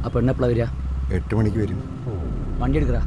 ആ പെണ്ണ് എപ്പോഴാണ് വരിക? 8 മണിക്ക് വരും. വണ്ടി എടുക്കടാ.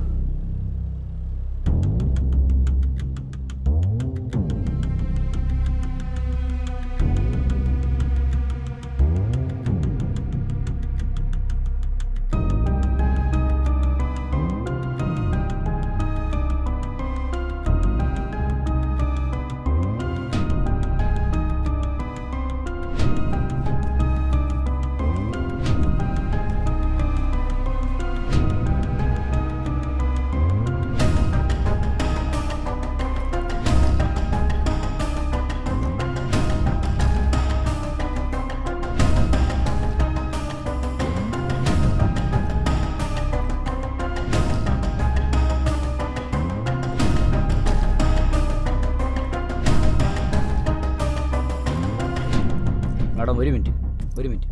മാഡം ഒരു മിനിറ്റ്.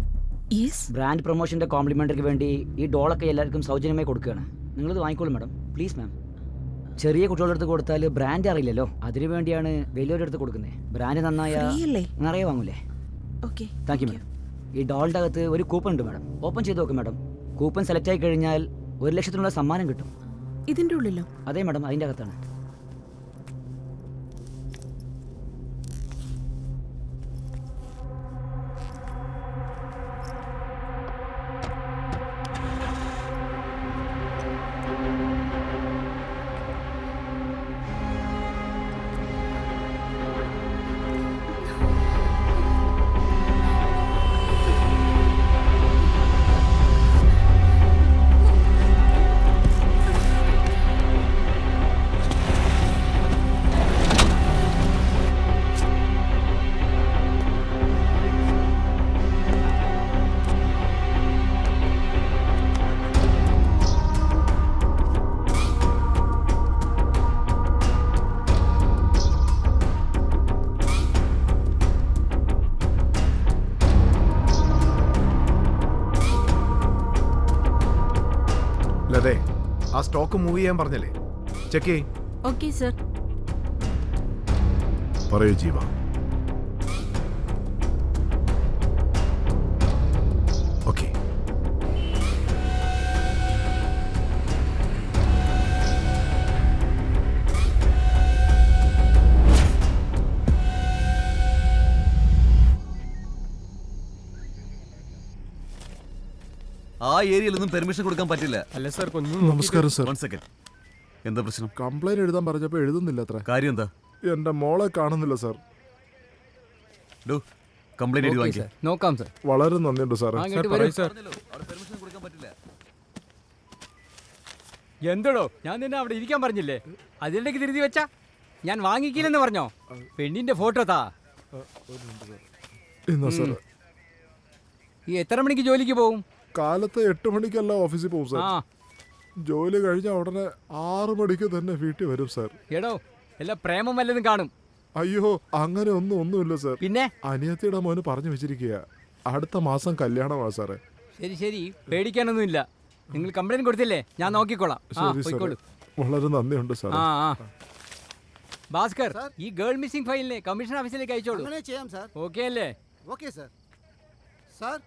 ബ്രാൻഡ് പ്രൊമോഷൻ്റെ കോംപ്ലിമെൻ്ററിക്ക് വേണ്ടി ഈ ഡോളൊക്കെ എല്ലാവർക്കും സൗജന്യമായി കൊടുക്കുകയാണ്. നിങ്ങളിത് വാങ്ങിക്കോളൂ മാഡം, പ്ലീസ് മാം. ചെറിയ കുട്ടികളുടെ അടുത്ത് കൊടുത്താൽ ബ്രാൻഡ് അറിയില്ലല്ലോ, അതിനു വേണ്ടിയാണ് വലിയവരുടെ അടുത്ത് കൊടുക്കുന്നത്. ബ്രാൻഡ് നന്നായ നിറയെ വാങ്ങൂലേ? Thank you madam. ഈ ഡോളിൻ്റെ അകത്ത് ഒരു കൂപ്പൺ ഉണ്ട് മാഡം, ഓപ്പൺ ചെയ്ത് നോക്കും മാഡം. കൂപ്പൺ സെലക്ട് ആയി കഴിഞ്ഞാൽ 1 ലക്ഷത്തിനുള്ള സമ്മാനം കിട്ടും. ഇതിൻ്റെ ഉള്ളിലോ? അതെ മാഡം, അതിൻ്റെ അകത്താണ്. ലതേ, ആ സ്റ്റോക്ക് മൂവ് ചെയ്യാൻ പറഞ്ഞല്ലേ? ചെക്ക് ചെയ്. Okay sir. പറയൂ ജീവ. ഓക്കെ. ആ ഏരിയയിലൊന്നും പെർമിഷൻ കൊടുക്കാൻ പറ്റില്ല. അല്ല സാർ, നമസ്കാരം സർ. 1 സെക്കൻഡ്. എന്താ പ്രശ്നം? കംപ്ലൈന്റ് എഴുതാൻ പറഞ്ഞപ്പോൾ എഴുതുന്നില്ല അത്ര. കാര്യം എന്താ? എന്റെ മോളെ കാണുന്നില്ല സർ. കംപ്ലൈന്റ് എഴുതി വാങ്ങിക്കാം. നോക്കാം സാർ. വളരെ നന്ദിയുണ്ട് സാർ. പെർമിഷൻ കൊടുക്കാൻ പറ്റില്ല. എന്തോടോ, ഞാൻ നിന്നെ അവിടെ ഇരിക്കാൻ പറഞ്ഞില്ലേ? അതിലേക്ക് തിരുതി വെച്ചാ ഞാൻ വാങ്ങിക്കില്ലെന്ന് പറഞ്ഞോ? പെണ്ണിന്റെ ഫോട്ടോ താ. എന്നാ സാർ, ഈ എത്ര മണിക്ക് ജോലിക്ക് പോവും? കാലത്ത് 8 മണിക്കല്ല ഓഫീസിൽ പോകും സാർ. ജോലി കഴിഞ്ഞ ഉടനെ 6 മണിക്ക് തന്നെ വീട്ടിൽ വരും സാർ. എടോ, എല്ലാ പ്രേമം വല്ലതും കാണും. അയ്യോ, അങ്ങനെ ഒന്നുമില്ല സാർ. പിന്നെ അനിയത്തിയുടെ മോന് പറഞ്ഞു വെച്ചിരിക്കുക, അടുത്ത മാസം കല്യാണമാണ് സാറേ. ശരി, പേടിക്കാനൊന്നുമില്ല. നിങ്ങൾ കംപ്ലൈന്റ് കൊടുത്തില്ലേ, ഞാൻ നോക്കിക്കോളാം. ശരി സാർ, വളരെ നന്ദിയുണ്ട് സാർ. ഭാസ്കർ, ഈ ഗേൾ മിസ്സിംഗ് ഫയലിനെ കമ്മീഷൻ ഓഫീസിലേക്ക് അയച്ചോളൂ. ഓക്കെ അല്ലേ? Okay sir. സാർ,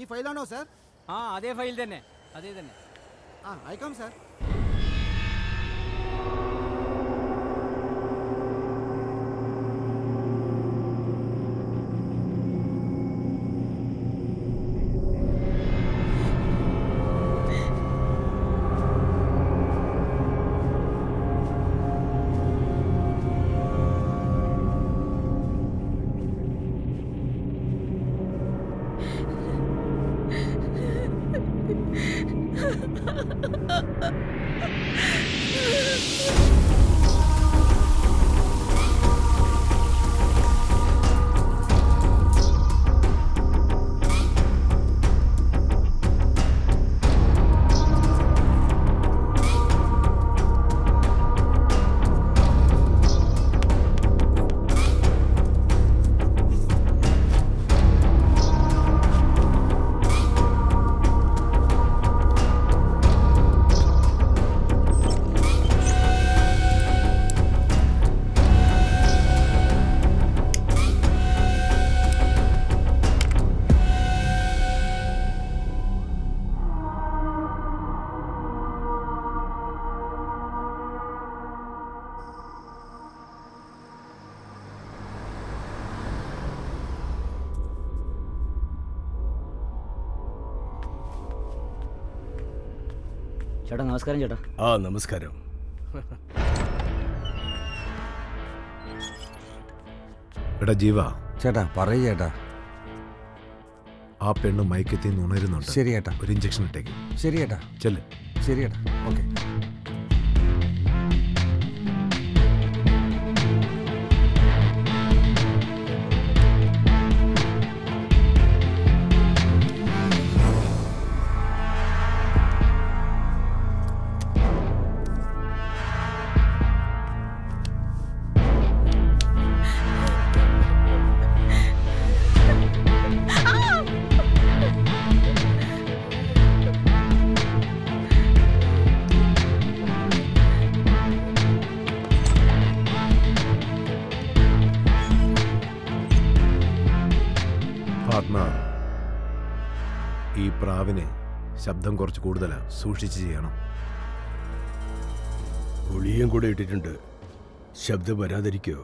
ഈ ഫയലാണോ സാർ? അതേ ഫയൽ തന്നെ, അതേ തന്നെ. അയക്കാം സാർ. ചേട്ടാ നമസ്കാരം ചേട്ടാ. ആ നമസ്കാരം. എടാ ജീവ, ചേട്ടാ പറയൂ ചേട്ടാ. ആ പെണ്ണ് മയക്കത്തിൽ നിന്ന് ഉണരുന്നുണ്ട്. ശരി ചേട്ടാ. ഒരു ഇഞ്ചക്ഷൻ ഇട്ടേക്ക്. ശരി ചേട്ടാ. ചെല്ല്. ശരി ചേട്ടാ. ഓക്കെ. പാർട്ട്ണർ, ഈ പ്രാവിന് ശബ്ദം കുറച്ച് കൂടുതലാ, സൂക്ഷിച്ച് ചെയ്യണം. ഗുളിയും കൂടെ ഇട്ടിട്ടുണ്ട്. ശബ്ദം വരാതിരിക്കോ?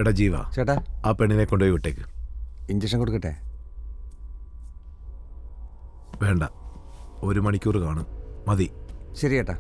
എടാ ജീവ, ചേട്ടാ ആ പെണ്ണിനെ കൊണ്ടുപോയി വിട്ടേക്ക്. ഇഞ്ചക്ഷൻ കൊടുക്കട്ടെ? വേണ്ട, 1 മണിക്കൂർ കാണും, മതി. ശരി ചേട്ടാ.